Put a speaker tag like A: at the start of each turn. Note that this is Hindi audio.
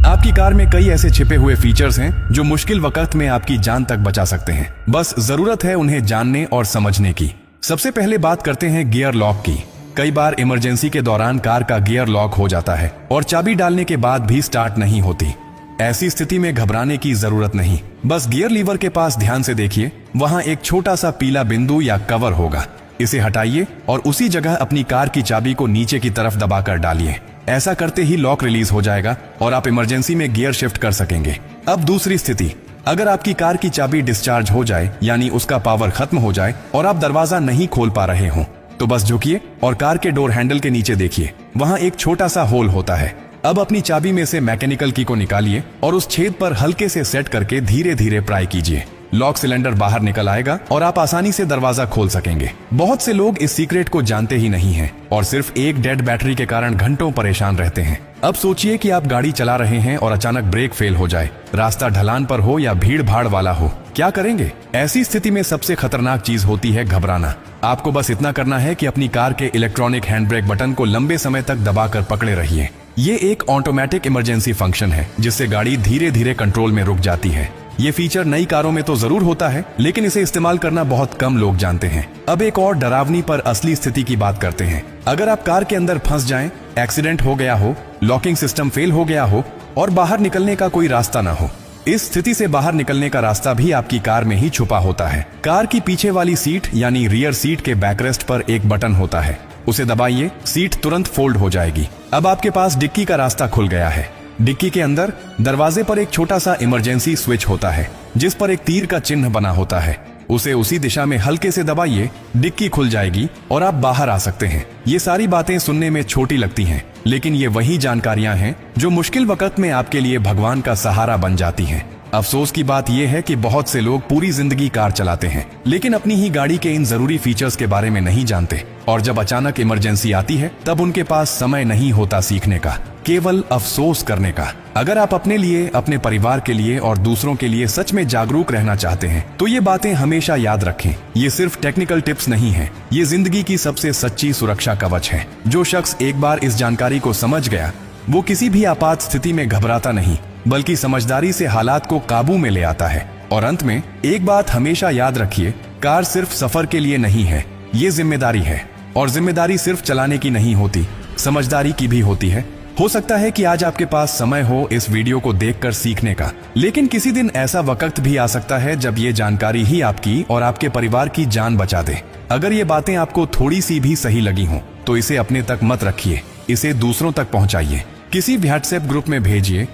A: आपकी कार में कई ऐसे छिपे हुए फीचर्स हैं जो मुश्किल वक्त में आपकी जान तक बचा सकते हैं। बस जरूरत है उन्हें जानने और समझने की। सबसे पहले बात करते हैं गियर लॉक की। कई बार इमरजेंसी के दौरान कार का गियर लॉक हो जाता है और चाबी डालने के बाद भी स्टार्ट नहीं होती। ऐसी स्थिति में घबराने की जरूरत नहीं। बस गियर लीवर के पास ध्यान से देखिए, वहां एक छोटा सा पीला बिंदु या कवर होगा। इसे हटाइए और उसी जगह अपनी कार की चाबी को नीचे की तरफ दबाकर डालिए। ऐसा करते ही लॉक रिलीज हो जाएगा और आप इमरजेंसी में गियर शिफ्ट कर सकेंगे। अब दूसरी स्थिति, अगर आपकी कार की चाबी डिस्चार्ज हो जाए, यानी उसका पावर खत्म हो जाए और आप दरवाजा नहीं खोल पा रहे हो, तो बस झुकिए और कार के डोर हैंडल के नीचे देखिए, वहां एक छोटा सा होल होता है। अब अपनी चाबी में से मैकेनिकल की को निकालिए और उस छेद पर हल्के से सेट करके धीरे धीरे प्राई कीजिए। लॉक सिलेंडर बाहर निकल आएगा और आप आसानी से दरवाजा खोल सकेंगे। बहुत से लोग इस सीक्रेट को जानते ही नहीं हैं और सिर्फ एक डेड बैटरी के कारण घंटों परेशान रहते हैं। अब सोचिए कि आप गाड़ी चला रहे हैं और अचानक ब्रेक फेल हो जाए, रास्ता ढलान पर हो या भीड़ भाड़ वाला हो, क्या करेंगे? ऐसी स्थिति में सबसे खतरनाक चीज होती है घबराना। आपको बस इतना करना है कि अपनी कार के इलेक्ट्रॉनिक हैंड ब्रेक बटन को लंबे समय तक दबाकर पकड़े रहिए। ये एक ऑटोमेटिक इमरजेंसी फंक्शन है जिससे गाड़ी धीरे धीरे कंट्रोल में रुक जाती है। ये फीचर नई कारों में तो जरूर होता है, लेकिन इसे इस्तेमाल करना बहुत कम लोग जानते हैं। अब एक और डरावनी पर असली स्थिति की बात करते हैं। अगर आप कार के अंदर फंस जाएं, एक्सीडेंट हो गया हो, लॉकिंग सिस्टम फेल हो गया हो और बाहर निकलने का कोई रास्ता ना हो। इस स्थिति से बाहर निकलने का रास्ता भी आपकी कार में ही छुपा होता है। कार की पीछे वाली सीट यानी रियर सीट के बैकरेस्ट पर एक बटन होता है, उसे दबाइए, सीट तुरंत फोल्ड हो जाएगी। अब आपके पास डिक्की का रास्ता खुल गया है। डिक्की के अंदर दरवाजे पर एक छोटा सा इमरजेंसी स्विच होता है जिस पर एक तीर का चिन्ह बना होता है। उसे उसी दिशा में हल्के से दबाइए, डिक्की खुल जाएगी और आप बाहर आ सकते हैं। ये सारी बातें सुनने में छोटी लगती हैं, लेकिन ये वही जानकारियां हैं जो मुश्किल वक्त में आपके लिए भगवान का सहारा बन जाती हैं। अफसोस की बात यह है कि बहुत से लोग पूरी जिंदगी कार चलाते हैं लेकिन अपनी ही गाड़ी के इन जरूरी फीचर्स के बारे में नहीं जानते, और जब अचानक इमरजेंसी आती है तब उनके पास समय नहीं होता सीखने का, केवल अफसोस करने का। अगर आप अपने लिए, अपने परिवार के लिए और दूसरों के लिए सच में जागरूक रहना चाहते हैं तो ये बातें हमेशा याद रखें। ये सिर्फ टेक्निकल टिप्स नहीं है, ये जिंदगी की सबसे सच्ची सुरक्षा कवच है। जो शख्स एक बार इस जानकारी को समझ गया वो किसी भी आपात स्थिति में घबराता नहीं, बल्कि समझदारी से हालात को काबू में ले आता है। और अंत में एक बात हमेशा याद रखिए, कार सिर्फ सफर के लिए नहीं है, ये जिम्मेदारी है। और जिम्मेदारी सिर्फ चलाने की नहीं होती, समझदारी की भी होती है। हो सकता है कि आज आपके पास समय हो इस वीडियो को देखकर सीखने का, लेकिन किसी दिन ऐसा वक्त भी आ सकता है जब ये जानकारी ही आपकी और आपके परिवार की जान बचा दे। अगर ये बातें आपको थोड़ी सी भी सही लगी हों तो इसे अपने तक मत रखिए, इसे दूसरों तक पहुंचाइए। किसी व्हाट्सएप ग्रुप में भेजिए